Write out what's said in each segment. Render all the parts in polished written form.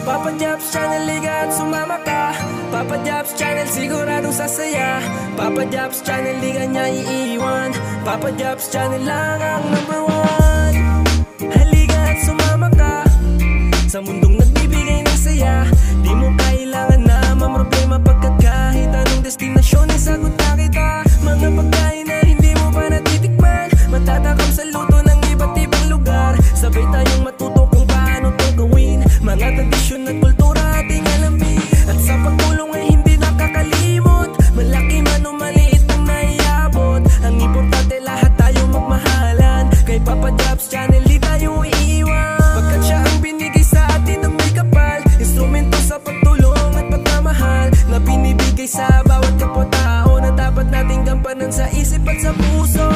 Papa Jobs Channel, liga at sumama ka. Papa Jobs Channel, siguradong sasaya. Papa Jobs Channel, di ka niya iiwan. Papa Jobs Channel lang ang number one. Halika at sumama ka sa mundong nagbibigay ng saya. Di mo kailangan na mamroblema, pagkat kahit anong destinasyon ay sagot na kita. Mga pagkain na hindi mo pa natitikman, matatakam sa luto ng iba't ibang lugar. Sabay tayong matuto kung paano to gawin. Mga tradisyon at kultura ating alamin. At sa pagtulong ay hindi nakakalimot, malaki man o maliit ang naiabot. Ang importante lahat tayo magmahalan. Kay Papa Jobs Channel di tayo iiwan, pagkat siya ang binigay sa atin ng may kapal. Instrumento sa pagtulong at pagmamahal na binibigay sa bawat kapwa-tao, na dapat nating gampanan sa isip at sa puso.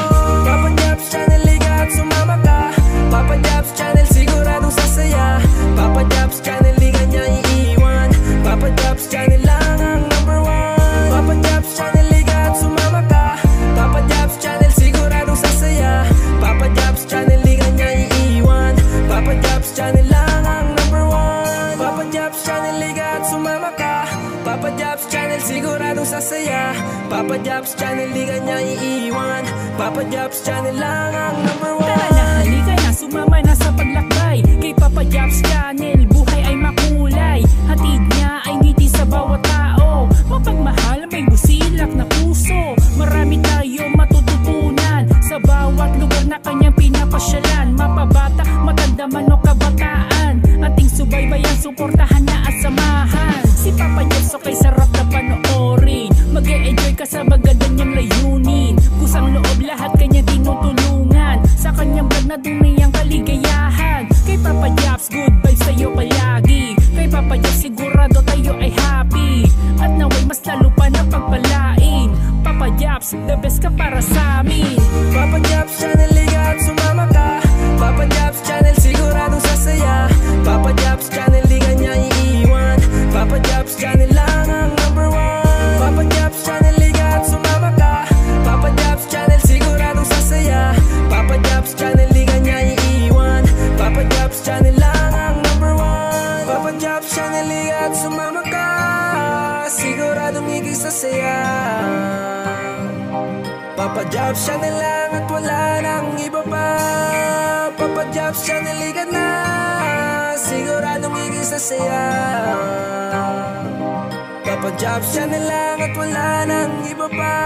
Papa Jobs Channel, liga at sumama ka. Papa Jobs Channel, siguradong sasaya. Papa Jobs Channel, di ka niya iiwan. Papa Jobs Channel lang ang number one. Papa Jobs Channel, liga at sumama ka. Papa Jobs Channel, siguradong sasaya. Papa Jobs Channel, di ka niya iiwan. Papa Jobs Channel lang ang number one. Papa Jobs Channel, liga at sumama ka. Papa Jobs Channel, siguradong sasaya. Papa Jobs Channel, di ka niya iiwan. Papa Jobs Channel lang ang number one. Tara na, halika na, sumama na sa paglakbay. Kay Papa Jobs Channel, buhay ay makulay. Hatid niya ay ngiti sa bawat tao. Mapagmahal, may busilak na puso. Marami tayo matututunan sa bawat lugar na kanyang pinapasyalan. Mapabata, matanda man o kabataan, ating subaybayan, suportahan na at samahan. Si Papa Jobs okay sarap na panoorin. Mag-e-enjoy ka sa maganda niyang layunin. Kusang loob lahat kanya tinutulungan. Sa kanyang vlog na dumi ang kaligayahan. Kay Papa Jobs, good vibes sa'yo palagi. Kay Papa Jobs, sigurado tayo ay happy. At naway mas lalo pa na pagpalain. Papa Jobs, the best ka para sa amin. Papa Jobs Channel, liga at sumama ka. Papa Jobs Channel, siguradong sasaya. Papa Jobs Channel, di ka niya iiwan. Papa Jobs Channel lang ang number one. Papa Jobs Channel, liga at sumama ka. Papa Jobs Channel, siguradong sasaya. Papa Jobs Channel, di ka niya iiwan. Papa Jobs Channel lang ang number one. Papa Jobs Channel, liga at sumama ka. Siguradong ikisasaya. Papa Jobs Channel lang at wala nang iba pa. Papa Jobs Channel, liga na. Siguradong ikisasaya. Papa Jobs Channel lang at wala nang iba pa.